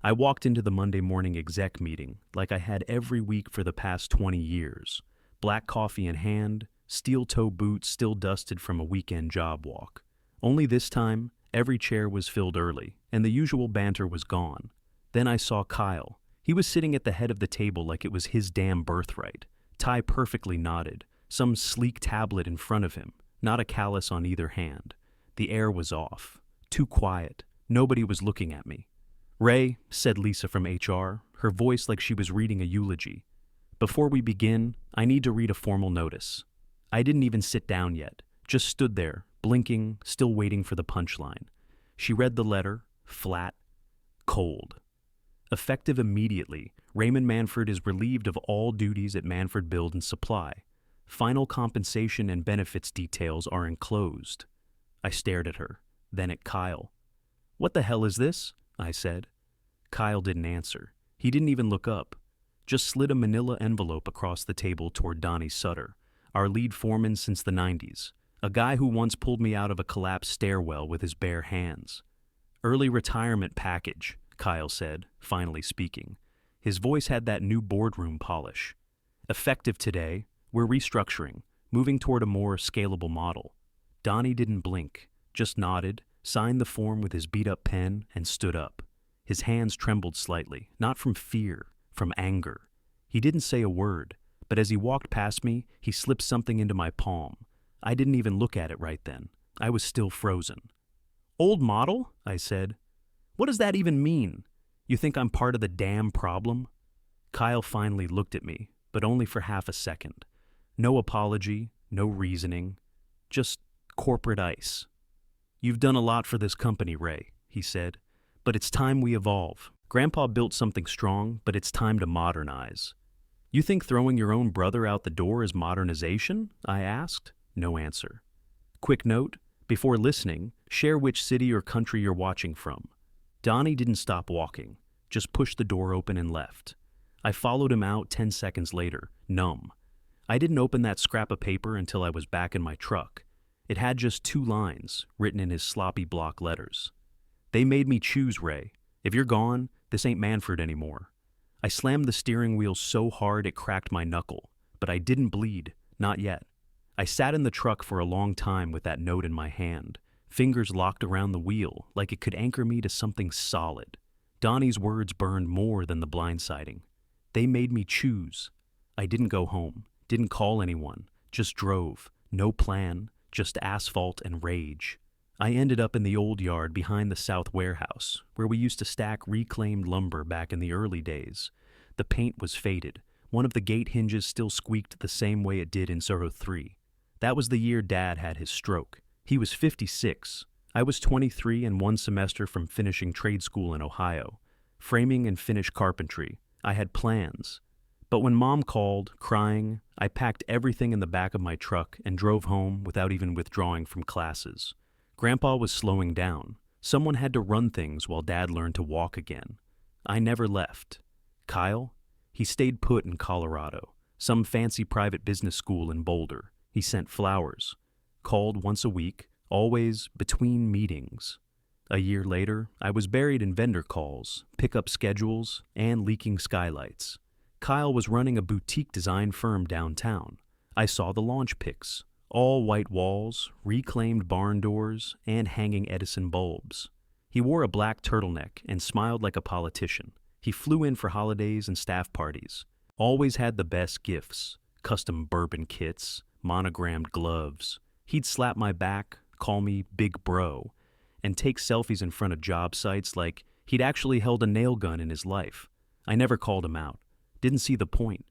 I walked into the Monday morning exec meeting like I had every week for the past 20 years. Black coffee in hand, steel-toe boots still dusted from a weekend job walk. Only this time, every chair was filled early, and the usual banter was gone. Then I saw Kyle. He was sitting at the head of the table like it was his damn birthright. Tie perfectly knotted, some sleek tablet in front of him, not a callus on either hand. The air was off. Too quiet. Nobody was looking at me. "Ray," said Lisa from HR, her voice like she was reading a eulogy. "Before we begin, I need to read a formal notice." I didn't even sit down yet, just stood there, blinking, still waiting for the punchline. She read the letter, flat, cold. Effective immediately, Raymond Manford is relieved of all duties at Manford Build and Supply. Final compensation and benefits details are enclosed. I stared at her, then at Kyle. "What the hell is this?" I said. Kyle didn't answer. He didn't even look up. Just slid a manila envelope across the table toward Donnie Sutter, our lead foreman since the 90s, a guy who once pulled me out of a collapsed stairwell with his bare hands. "Early retirement package," Kyle said, finally speaking. His voice had that new boardroom polish. "Effective today, we're restructuring, moving toward a more scalable model." Donnie didn't blink, just nodded, signed the form with his beat-up pen, and stood up. His hands trembled slightly, not from fear, from anger. He didn't say a word, but as he walked past me, he slipped something into my palm. I didn't even look at it right then. I was still frozen. "Old model?" I said. "What does that even mean? You think I'm part of the damn problem?" Kyle finally looked at me, but only for half a second. No apology, no reasoning, just corporate ice. "You've done a lot for this company, Ray," he said, "but it's time we evolve. Grandpa built something strong, but it's time to modernize." "You think throwing your own brother out the door is modernization?" I asked. No answer. "Quick note, before listening, share which city or country you're watching from." Donnie didn't stop walking, just pushed the door open and left. I followed him out 10 seconds later, numb. I didn't open that scrap of paper until I was back in my truck. It had just 2 lines, written in his sloppy block letters. "They made me choose, Ray. If you're gone, this ain't Manford anymore." I slammed the steering wheel so hard it cracked my knuckle, but I didn't bleed, not yet. I sat in the truck for a long time with that note in my hand, fingers locked around the wheel like it could anchor me to something solid. Donnie's words burned more than the blindsiding. They made me choose. I didn't go home, didn't call anyone, just drove, no plan, just asphalt and rage. I ended up in the old yard behind the South Warehouse, where we used to stack reclaimed lumber back in the early days. The paint was faded. One of the gate hinges still squeaked the same way it did in Soho 3. That was the year Dad had his stroke. He was 56. I was 23 and 1 semester from finishing trade school in Ohio. Framing and finish carpentry. I had plans. But when Mom called, crying, I packed everything in the back of my truck and drove home without even withdrawing from classes. Grandpa was slowing down. Someone had to run things while Dad learned to walk again. I never left. Kyle? He stayed put in Colorado, some fancy private business school in Boulder. He sent flowers. Called once a week, always between meetings. A year later, I was buried in vendor calls, pickup schedules, and leaking skylights. Kyle was running a boutique design firm downtown. I saw the launch pics. All white walls, reclaimed barn doors, and hanging Edison bulbs. He wore a black turtleneck and smiled like a politician. He flew in for holidays and staff parties. Always had the best gifts, custom bourbon kits, monogrammed gloves. He'd slap my back, call me Big Bro, and take selfies in front of job sites like he'd actually held a nail gun in his life. I never called him out. Didn't see the point.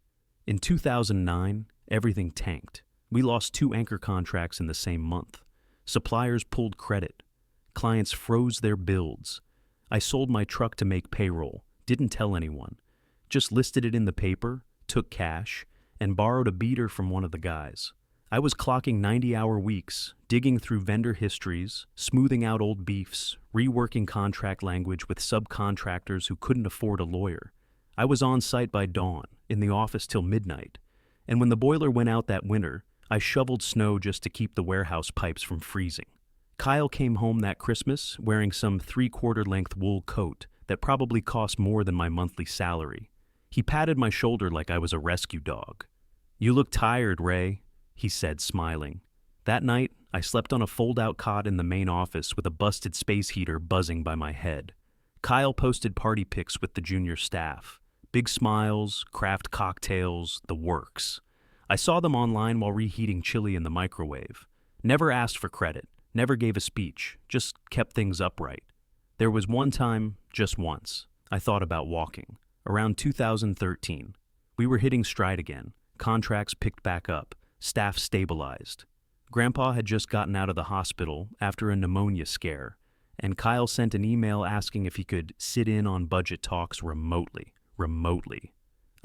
In 2009, everything tanked. We lost 2 anchor contracts in the same month. Suppliers pulled credit. Clients froze their builds. I sold my truck to make payroll, didn't tell anyone. Just listed it in the paper, took cash, and borrowed a beater from one of the guys. I was clocking 90-hour weeks, digging through vendor histories, smoothing out old beefs, reworking contract language with subcontractors who couldn't afford a lawyer. I was on site by dawn, in the office till midnight. And when the boiler went out that winter, I shoveled snow just to keep the warehouse pipes from freezing. Kyle came home that Christmas wearing some 3/4 length wool coat, that probably cost more than my monthly salary. He patted my shoulder like I was a rescue dog. "You look tired, Ray," he said, smiling. That night, I slept on a fold-out cot in the main office with a busted space heater buzzing by my head. Kyle posted party pics with the junior staff. Big smiles, craft cocktails, the works. I saw them online while reheating chili in the microwave. Never asked for credit, never gave a speech, just kept things upright. There was one time, just once, I thought about walking. Around 2013. We were hitting stride again. Contracts picked back up. Staff stabilized. Grandpa had just gotten out of the hospital after a pneumonia scare, and Kyle sent an email asking if he could sit in on budget talks remotely.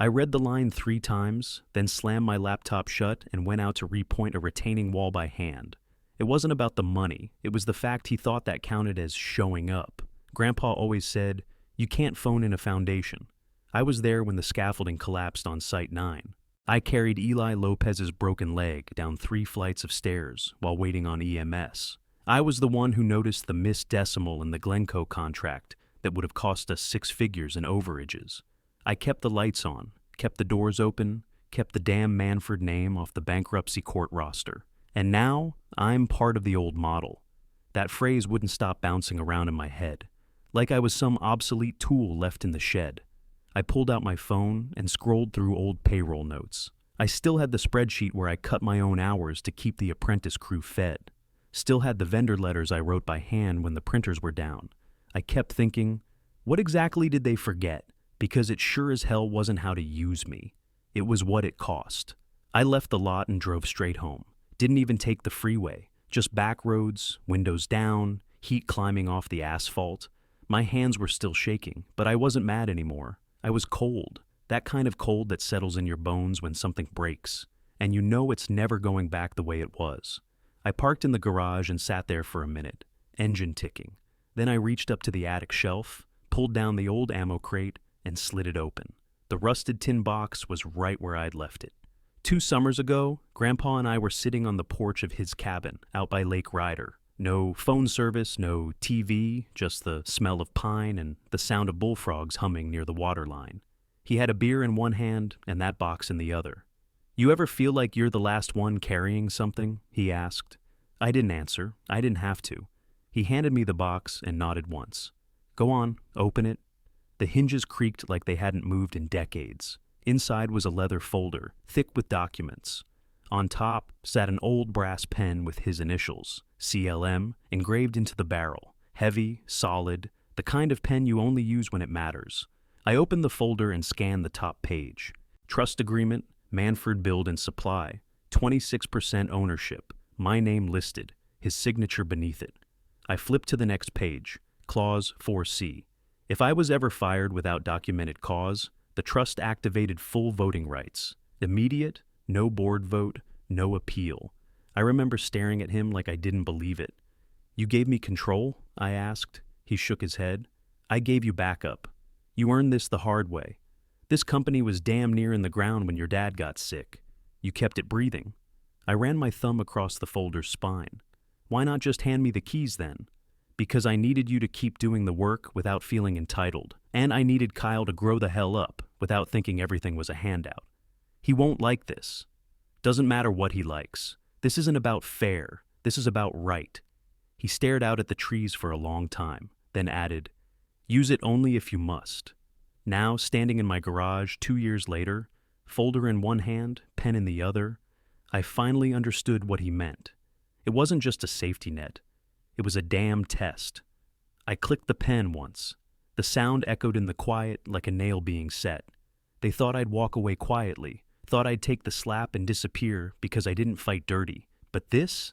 I read the line 3 times, then slammed my laptop shut and went out to repoint a retaining wall by hand. It wasn't about the money, it was the fact he thought that counted as showing up. Grandpa always said, "You can't phone in a foundation." I was there when the scaffolding collapsed on Site 9. I carried Eli Lopez's broken leg down 3 flights of stairs while waiting on EMS. I was the one who noticed the missed decimal in the Glencoe contract that would have cost us 6 figures in overages. I kept the lights on, kept the doors open, kept the damn Manford name off the bankruptcy court roster. And now, I'm part of the old model. That phrase wouldn't stop bouncing around in my head, like I was some obsolete tool left in the shed. I pulled out my phone and scrolled through old payroll notes. I still had the spreadsheet where I cut my own hours to keep the apprentice crew fed. Still had the vendor letters I wrote by hand when the printers were down. I kept thinking, what exactly did they forget? Because it sure as hell wasn't how to use me. It was what it cost. I left the lot and drove straight home. Didn't even take the freeway. Just back roads, windows down, heat climbing off the asphalt. My hands were still shaking, but I wasn't mad anymore. I was cold. That kind of cold that settles in your bones when something breaks, and you know it's never going back the way it was. I parked in the garage and sat there for a minute, engine ticking. Then I reached up to the attic shelf, pulled down the old ammo crate, and slid it open. The rusted tin box was right where I'd left it. 2 summers ago, Grandpa and I were sitting on the porch of his cabin out by Lake Ryder. No phone service, no TV, just the smell of pine and the sound of bullfrogs humming near the waterline. He had a beer in one hand and that box in the other. "You ever feel like you're the last one carrying something?" he asked. I didn't answer. I didn't have to. He handed me the box and nodded once. "Go on, open it." The hinges creaked like they hadn't moved in decades. Inside was a leather folder, thick with documents. On top sat an old brass pen with his initials, CLM, engraved into the barrel. Heavy, solid, the kind of pen you only use when it matters. I opened the folder and scanned the top page. Trust agreement, Manford Build and Supply, 26% ownership, my name listed, his signature beneath it. I flipped to the next page, Clause 4C. If I was ever fired without documented cause, the trust activated full voting rights. Immediate, no board vote, no appeal. I remember staring at him like I didn't believe it. "You gave me control?" I asked. He shook his head. "I gave you backup. You earned this the hard way. This company was damn near in the ground when your dad got sick. You kept it breathing." I ran my thumb across the folder's spine. "Why not just hand me the keys then?" "Because I needed you to keep doing the work without feeling entitled. And I needed Kyle to grow the hell up without thinking everything was a handout. He won't like this. Doesn't matter what he likes. This isn't about fair. This is about right." He stared out at the trees for a long time, then added, "Use it only if you must." Now, standing in my garage 2 years later, folder in one hand, pen in the other, I finally understood what he meant. It wasn't just a safety net. It was a damn test. I clicked the pen once. The sound echoed in the quiet like a nail being set. They thought I'd walk away quietly, thought I'd take the slap and disappear because I didn't fight dirty. But this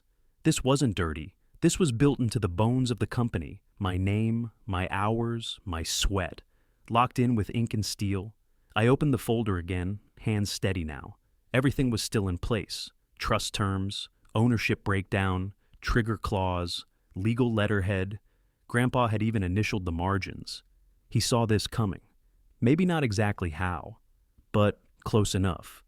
wasn't dirty. This was built into the bones of the company. My name, my hours, my sweat. Locked in with ink and steel. I opened the folder again, hands steady now. Everything was still in place. Trust terms, ownership breakdown, trigger clause, legal letterhead. Grandpa had even initialed the margins. He saw this coming. Maybe not exactly how, but close enough.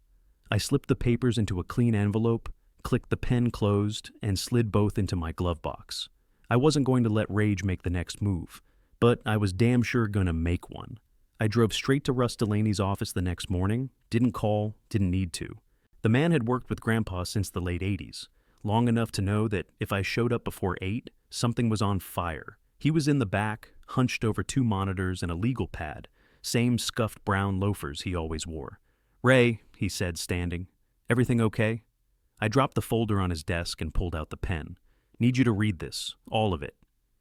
I slipped the papers into a clean envelope, clicked the pen closed, and slid both into my glove box. I wasn't going to let rage make the next move, but I was damn sure gonna make one. I drove straight to Russ Delaney's office the next morning, didn't call, didn't need to. The man had worked with Grandpa since the late 80s, long enough to know that if I showed up before 8, something was on fire. He was in the back, hunched over 2 monitors and a legal pad, same scuffed brown loafers he always wore. "Ray," he said, standing. "Everything okay?" I dropped the folder on his desk and pulled out the pen. "Need you to read this, all of it."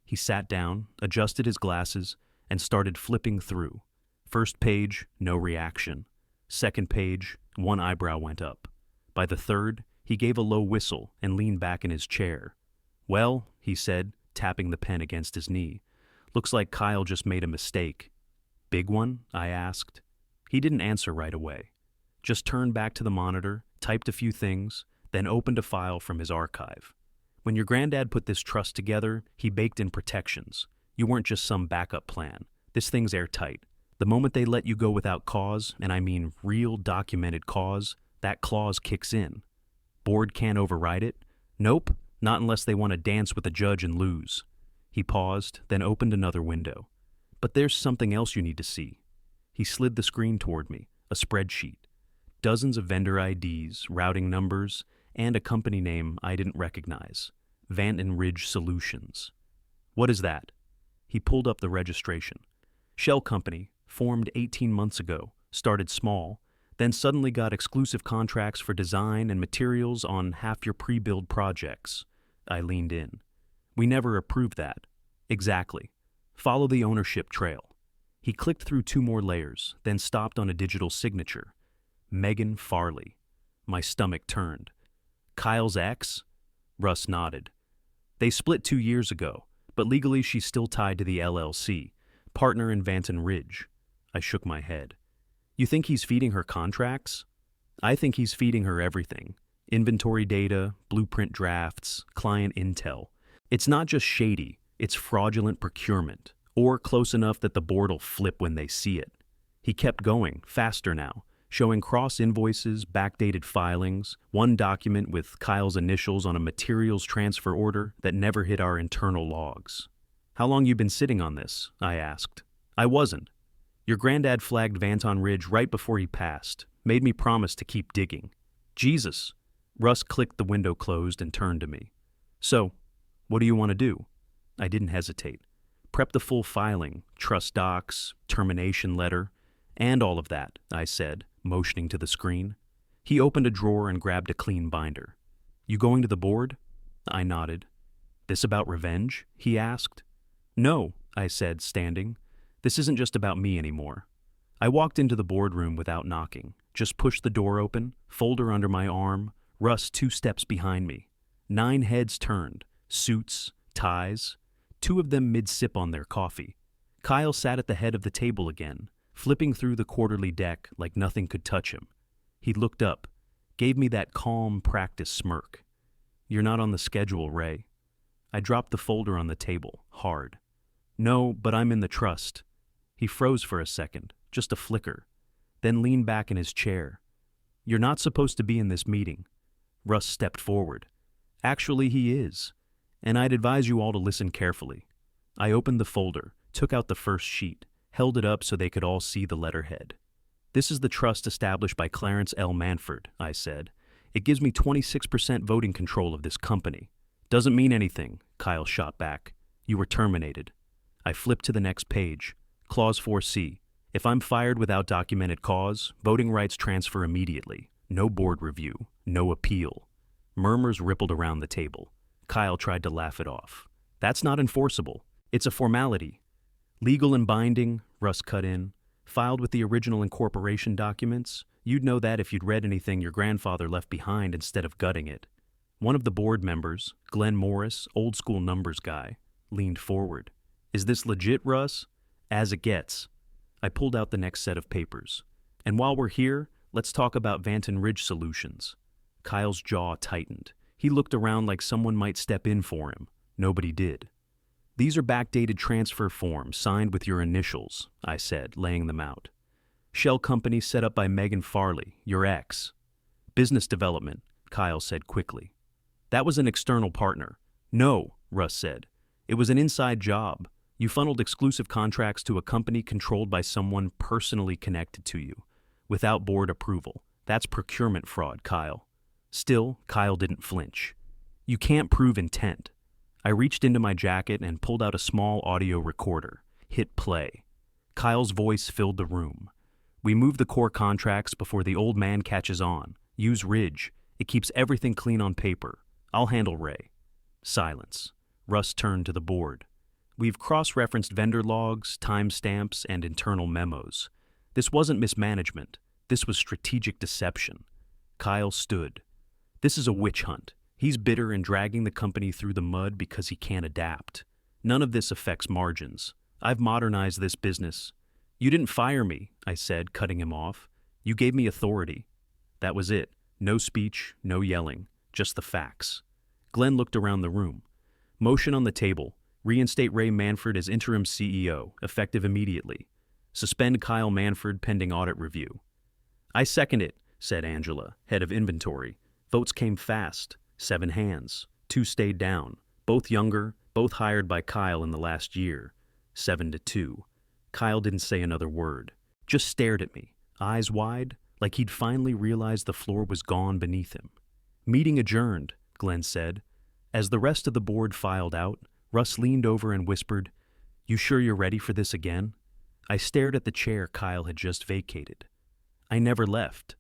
He sat down, adjusted his glasses, and started flipping through. First page, no reaction. Second page, one eyebrow went up. By the third, he gave a low whistle and leaned back in his chair. "Well," he said, tapping the pen against his knee, "looks like Kyle just made a mistake." "Big one?" I asked. He didn't answer right away. Just turned back to the monitor, typed a few things, then opened a file from his archive. "When your granddad put this trust together, he baked in protections. You weren't just some backup plan. This thing's airtight. The moment they let you go without cause, and I mean real documented cause, that clause kicks in. Board can't override it? Nope, not unless they want to dance with the judge and lose." He paused, then opened another window. "But there's something else you need to see." He slid the screen toward me, a spreadsheet. Dozens of vendor IDs, routing numbers, and a company name I didn't recognize. Vanton Ridge Solutions. "What is that?" He pulled up the registration. "Shell company, formed 18 months ago, started small, then suddenly got exclusive contracts for design and materials on half your pre-build projects." I leaned in. "We never approved that." "Exactly. Follow the ownership trail." He clicked through 2 more layers, then stopped on a digital signature. Megan Farley. My stomach turned. "Kyle's ex?" Russ nodded. "They split 2 years ago, but legally she's still tied to the LLC, partner in Vanton Ridge." I shook my head. "You think he's feeding her contracts?" "I think he's feeding her everything. Inventory data, blueprint drafts, client intel. It's not just shady, it's fraudulent procurement, or close enough that the board'll flip when they see it." He kept going, faster now, showing cross-invoices, backdated filings, one document with Kyle's initials on a materials transfer order that never hit our internal logs. "How long you been sitting on this?" I asked. "I wasn't. Your granddad flagged Vanton Ridge right before he passed, made me promise to keep digging." "Jesus." Russ clicked the window closed and turned to me. "So, what do you want to do?" I didn't hesitate. "Prep the full filing, trust docs, termination letter, and all of that," I said, motioning to the screen. He opened a drawer and grabbed a clean binder. "You going to the board?" I nodded. "This about revenge?" he asked. "No," I said, standing. "This isn't just about me anymore." I walked into the boardroom without knocking, just pushed the door open, folder under my arm, Russ 2 steps behind me. 9 heads turned, suits, ties, 2 of them mid-sip on their coffee. Kyle sat at the head of the table again, flipping through the quarterly deck like nothing could touch him. He looked up, gave me that calm practice smirk. "You're not on the schedule, Ray." I dropped the folder on the table, hard. "No, but I'm in the trust." He froze for a second, just a flicker, then leaned back in his chair. "You're not supposed to be in this meeting." Russ stepped forward. "Actually, he is, and I'd advise you all to listen carefully." I opened the folder, took out the first sheet, held it up so they could all see the letterhead. "This is the trust established by Clarence L. Manford," I said. "It gives me 26% voting control of this company." "Doesn't mean anything," Kyle shot back. "You were terminated." I flipped to the next page. Clause 4C. If I'm fired without documented cause, voting rights transfer immediately. No board review. No appeal. Murmurs rippled around the table. Kyle tried to laugh it off. "That's not enforceable. It's a formality." "Legal and binding," Russ cut in. "Filed with the original incorporation documents. You'd know that if you'd read anything your grandfather left behind instead of gutting it." One of the board members, Glenn Morris, old school numbers guy, leaned forward. "Is this legit, Russ?" "As it gets." I pulled out the next set of papers. "And while we're here, let's talk about Vanton Ridge Solutions." Kyle's jaw tightened. He looked around like someone might step in for him. Nobody did. "These are backdated transfer forms signed with your initials," I said, laying them out. "Shell company set up by Megan Farley, your ex." "Business development," Kyle said quickly. "That was an external partner." "No," Russ said. "It was an inside job. You funneled exclusive contracts to a company controlled by someone personally connected to you, without board approval. That's procurement fraud, Kyle. Still, Kyle didn't flinch. You can't prove intent. I reached into my jacket and pulled out a small audio recorder. Hit play. Kyle's voice filled the room. We move the core contracts before the old man catches on. Use Ridge. It keeps everything clean on paper. I'll handle Ray. Silence. Russ turned to the board. We've cross-referenced vendor logs, timestamps, and internal memos. This wasn't mismanagement. This was strategic deception. Kyle stood. This is a witch hunt. He's bitter and dragging the company through the mud because he can't adapt. None of this affects margins. I've modernized this business. You didn't fire me, I said, cutting him off. You gave me authority. That was it. No speech, no yelling, just the facts. Glenn looked around the room. Motion on the table. Reinstate Ray Manford as interim CEO, effective immediately. Suspend Kyle Manford pending audit review. I second it, said Angela, head of inventory. Votes came fast. 7 hands. 2 stayed down. Both younger, both hired by Kyle in the last year. 7-2. Kyle didn't say another word. Just stared at me, eyes wide, like he'd finally realized the floor was gone beneath him. Meeting adjourned, Glenn said. As the rest of the board filed out, Russ leaned over and whispered, You sure you're ready for this again? I stared at the chair Kyle had just vacated. I never left.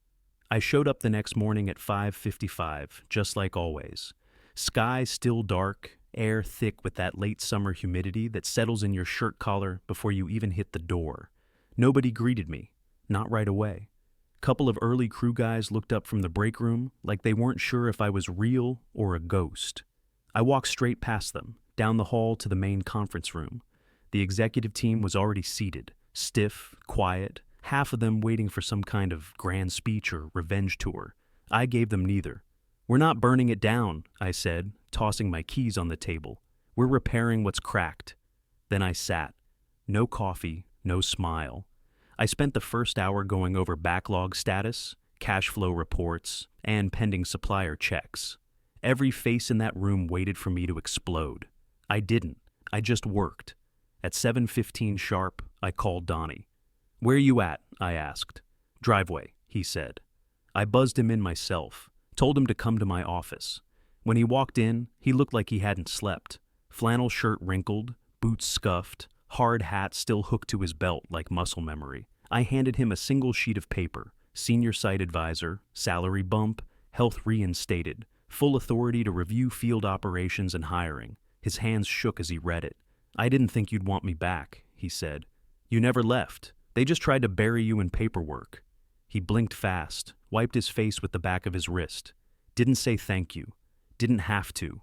I showed up the next morning at 5:55, just like always. Sky still dark, air thick with that late summer humidity that settles in your shirt collar before you even hit the door. Nobody greeted me, not right away. Couple of early crew guys looked up from the break room like they weren't sure if I was real or a ghost. I walked straight past them, down the hall to the main conference room. The executive team was already seated, stiff, quiet, half of them waiting for some kind of grand speech or revenge tour. I gave them neither. We're not burning it down, I said, tossing my keys on the table. We're repairing what's cracked. Then I sat. No coffee, no smile. I spent the first hour going over backlog status, cash flow reports, and pending supplier checks. Every face in that room waited for me to explode. I didn't. I just worked. At 7:15 sharp, I called Donnie. Where you at? I asked. Driveway, he said. I buzzed him in myself, told him to come to my office. When he walked in, he looked like he hadn't slept. Flannel shirt wrinkled, boots scuffed, hard hat still hooked to his belt like muscle memory. I handed him a single sheet of paper, senior site advisor, salary bump, health reinstated, full authority to review field operations and hiring. His hands shook as he read it. I didn't think you'd want me back, he said. You never left. They just tried to bury you in paperwork. He blinked fast, wiped his face with the back of his wrist. Didn't say thank you. Didn't have to.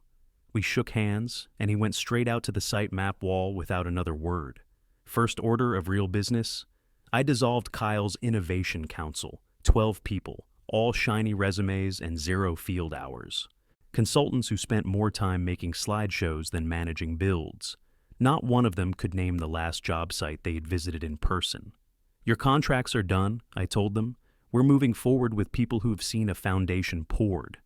We shook hands, and he went straight out to the site map wall without another word. First order of real business? I dissolved Kyle's Innovation Council, 12 people, all shiny resumes and 0 field hours. Consultants who spent more time making slideshows than managing builds. Not one of them could name the last job site they had visited in person. Your contracts are done, I told them. We're moving forward with people who have seen a foundation poured.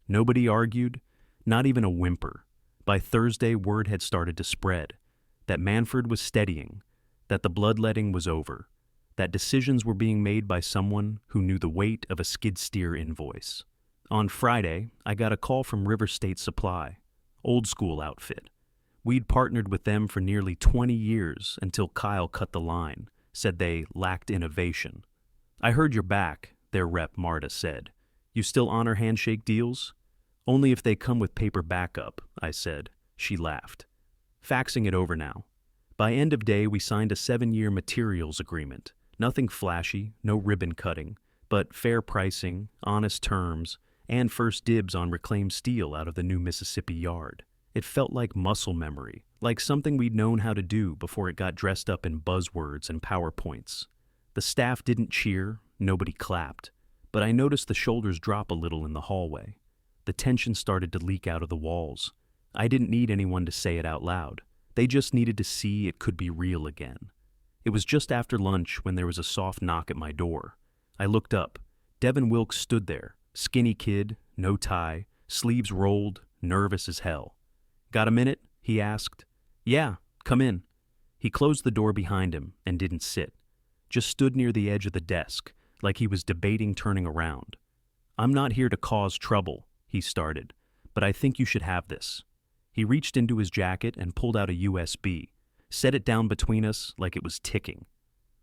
Nobody argued, not even a whimper. By Thursday, word had started to spread. That Manford was steadying, that the bloodletting was over, that decisions were being made by someone who knew the weight of a skid steer invoice. On Friday, I got a call from River State Supply, old school outfit. We'd partnered with them for nearly 20 years until Kyle cut the line, said they lacked innovation. I heard you're back, their rep Marta said. You still honor handshake deals? Only if they come with paper backup, I said. She laughed. Faxing it over now. By end of day, we signed a 7-year materials agreement. Nothing flashy, no ribbon cutting, but fair pricing, honest terms, and first dibs on reclaimed steel out of the new Mississippi yard. It felt like muscle memory, like something we'd known how to do before it got dressed up in buzzwords and PowerPoints. The staff didn't cheer, nobody clapped, but I noticed the shoulders drop a little in the hallway. The tension started to leak out of the walls. I didn't need anyone to say it out loud. They just needed to see it could be real again. It was just after lunch when there was a soft knock at my door. I looked up. Devin Wilkes stood there, skinny kid, no tie, sleeves rolled, nervous as hell. Got a minute? He asked. Yeah, come in. He closed the door behind him and didn't sit, just stood near the edge of the desk, like he was debating turning around. "I'm not here to cause trouble," he started, "but I think you should have this." He reached into his jacket and pulled out a USB, set it down between us like it was ticking.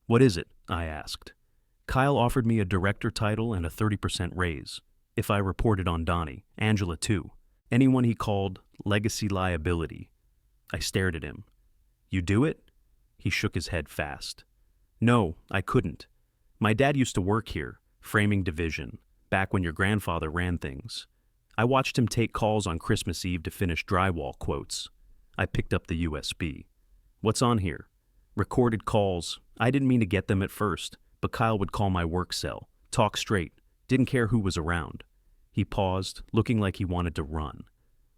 "What is it?" I asked. "Kyle offered me a director title and a 30% raise, if I reported on Donnie, Angela too, anyone he called legacy liability." I stared at him. "You do it?" He shook his head fast. "No, I couldn't. My dad used to work here, framing division, back when your grandfather ran things. I watched him take calls on Christmas Eve to finish drywall quotes." I picked up the USB. "What's on here?" "Recorded calls. I didn't mean to get them at first, but Kyle would call my work cell, talk straight, didn't care who was around." He paused, looking like he wanted to run.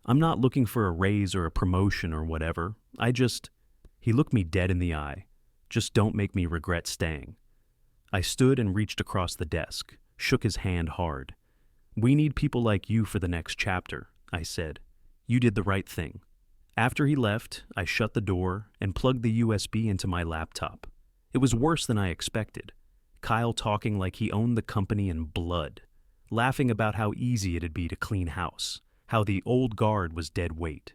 "I'm not looking for a raise or a promotion or whatever. He looked me dead in the eye. "Just don't make me regret staying." I stood and reached across the desk, shook his hand hard. "We need people like you for the next chapter," I said. "You did the right thing." After he left, I shut the door and plugged the USB into my laptop. It was worse than I expected. Kyle talking like he owned the company in blood, laughing about how easy it'd be to clean house, how the old guard was dead weight.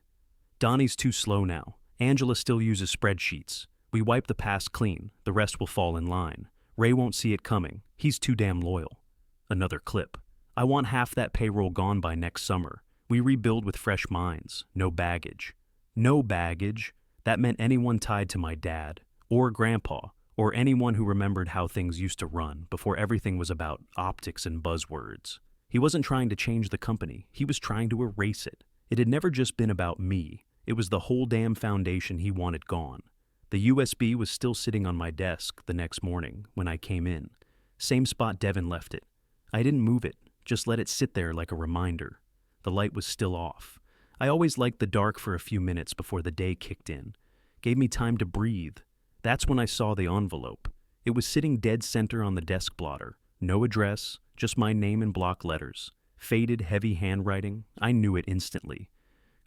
"Donnie's too slow now. Angela still uses spreadsheets. We wipe the past clean, the rest will fall in line. Ray won't see it coming. He's too damn loyal." Another clip. "I want half that payroll gone by next summer. We rebuild with fresh minds, no baggage." No baggage. That meant anyone tied to my dad, or grandpa, or anyone who remembered how things used to run before everything was about optics and buzzwords. He wasn't trying to change the company. He was trying to erase it. It had never just been about me. It was the whole damn foundation he wanted gone. The USB was still sitting on my desk the next morning when I came in. Same spot Devin left it. I didn't move it, just let it sit there like a reminder. The light was still off. I always liked the dark for a few minutes before the day kicked in. Gave me time to breathe. That's when I saw the envelope. It was sitting dead center on the desk blotter. No address, just my name in block letters. Faded, heavy handwriting. I knew it instantly.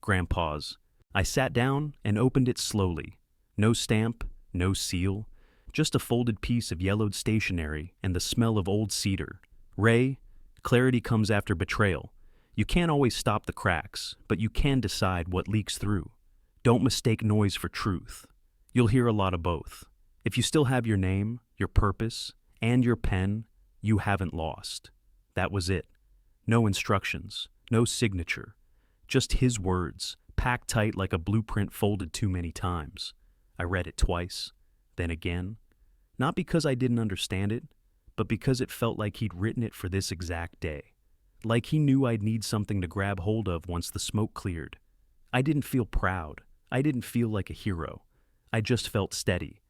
Grandpa's. I sat down and opened it slowly. No stamp, no seal. Just a folded piece of yellowed stationery and the smell of old cedar. "Ray, clarity comes after betrayal. You can't always stop the cracks, but you can decide what leaks through. Don't mistake noise for truth. You'll hear a lot of both. If you still have your name, your purpose, and your pen, you haven't lost." That was it. No instructions, no signature. Just his words, packed tight like a blueprint folded too many times. I read it twice, then again. Not because I didn't understand it, but because it felt like he'd written it for this exact day. Like he knew I'd need something to grab hold of once the smoke cleared. I didn't feel proud. I didn't feel like a hero. I just felt steady.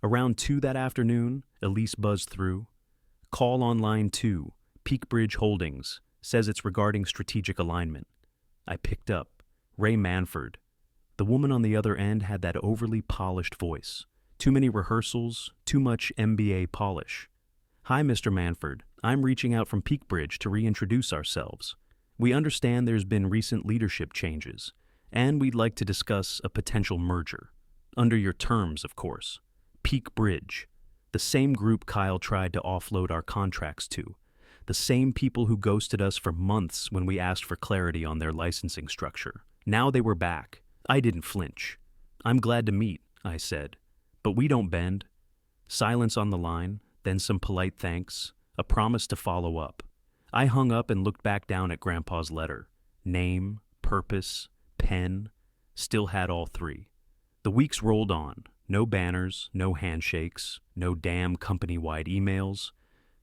Around 2 that afternoon, Elise buzzed through. "Call on line 2, Peakbridge Holdings, says it's regarding strategic alignment." I picked up. Ray Manford. The woman on the other end had that overly polished voice. Too many rehearsals, too much MBA polish. "Hi, Mr. Manford. I'm reaching out from Peakbridge to reintroduce ourselves. We understand there's been recent leadership changes, and we'd like to discuss a potential merger. Under your terms, of course. Peakbridge, the same group Kyle tried to offload our contracts to. The same people who ghosted us for months when we asked for clarity on their licensing structure. Now they were back. I didn't flinch. "I'm glad to meet," I said. "But we don't bend." Silence on the line, then some polite thanks, a promise to follow up. I hung up and looked back down at Grandpa's letter. Name, purpose, pen, still had all 3. The weeks rolled on. No banners, no handshakes, no damn company-wide emails.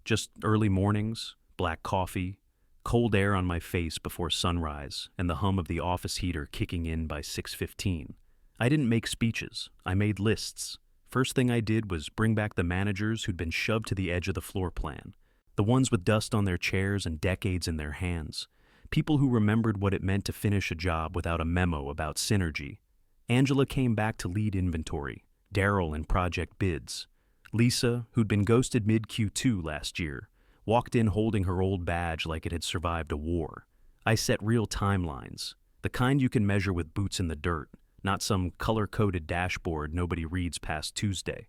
Just early mornings, black coffee, cold air on my face before sunrise, and the hum of the office heater kicking in by 6:15. I didn't make speeches. I made lists. First thing I did was bring back the managers who'd been shoved to the edge of the floor plan. The ones with dust on their chairs and decades in their hands. People who remembered what it meant to finish a job without a memo about synergy. Angela came back to lead inventory. Daryl in project bids. Lisa, who'd been ghosted mid-Q2 last year, walked in holding her old badge like it had survived a war. I set real timelines, the kind you can measure with boots in the dirt, not some color-coded dashboard nobody reads past Tuesday.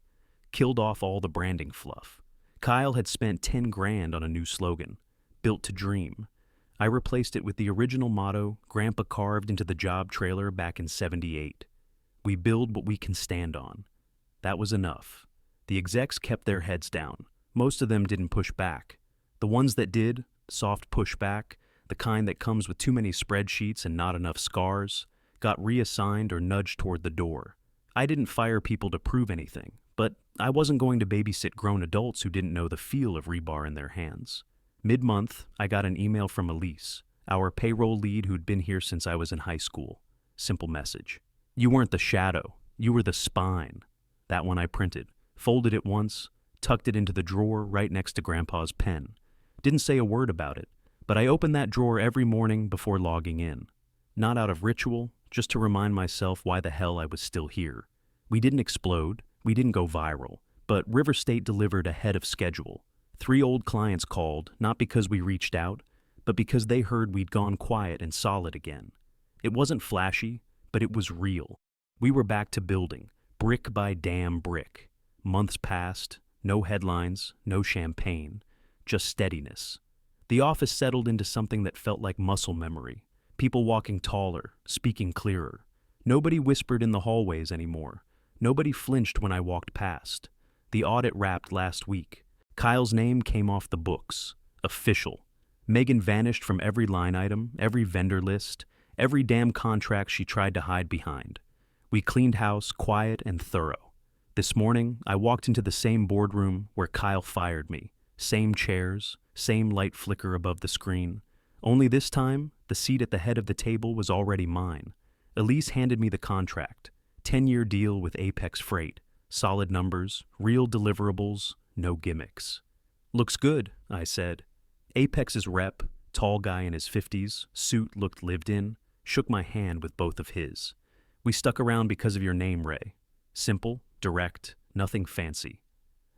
Killed off all the branding fluff. Kyle had spent 10 grand on a new slogan, Built to Dream. I replaced it with the original motto Grandpa carved into the job trailer back in '78. We build what we can stand on. That was enough. The execs kept their heads down. Most of them didn't push back. The ones that did, soft pushback, the kind that comes with too many spreadsheets and not enough scars, got reassigned or nudged toward the door. I didn't fire people to prove anything, but I wasn't going to babysit grown adults who didn't know the feel of rebar in their hands. Mid-month, I got an email from Elise, our payroll lead who'd been here since I was in high school. Simple message. You weren't the shadow, you were the spine. That one I printed, folded it once, tucked it into the drawer right next to Grandpa's pen. Didn't say a word about it, but I opened that drawer every morning before logging in. Not out of ritual, just to remind myself why the hell I was still here. We didn't explode, we didn't go viral, but River State delivered ahead of schedule. 3 old clients called, not because we reached out, but because they heard we'd gone quiet and solid again. It wasn't flashy, but it was real. We were back to building, brick by damn brick. Months passed, no headlines, no champagne, just steadiness. The office settled into something that felt like muscle memory. People walking taller, speaking clearer. Nobody whispered in the hallways anymore. Nobody flinched when I walked past. The audit wrapped last week. Kyle's name came off the books. Official. Megan vanished from every line item, every vendor list, every damn contract she tried to hide behind. We cleaned house, quiet and thorough. This morning, I walked into the same boardroom where Kyle fired me. Same chairs, same light flicker above the screen. Only this time, the seat at the head of the table was already mine. Elise handed me the contract. 10-year deal with Apex Freight. Solid numbers, real deliverables, no gimmicks. Looks good, I said. Apex's rep, tall guy in his 50s, suit looked lived in, shook my hand with both of his. We stuck around because of your name, Ray. Simple, direct, nothing fancy.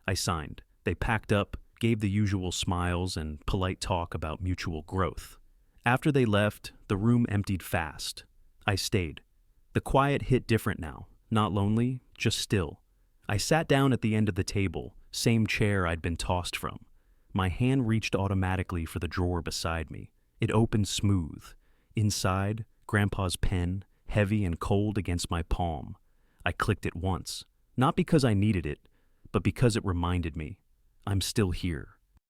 I signed. They packed up, gave the usual smiles and polite talk about mutual growth. After they left, the room emptied fast. I stayed. The quiet hit different now, not lonely, just still. I sat down at the end of the table, same chair I'd been tossed from. My hand reached automatically for the drawer beside me. It opened smooth. Inside, Grandpa's pen, heavy and cold against my palm. I clicked it once, not because I needed it, but because it reminded me, I'm still here.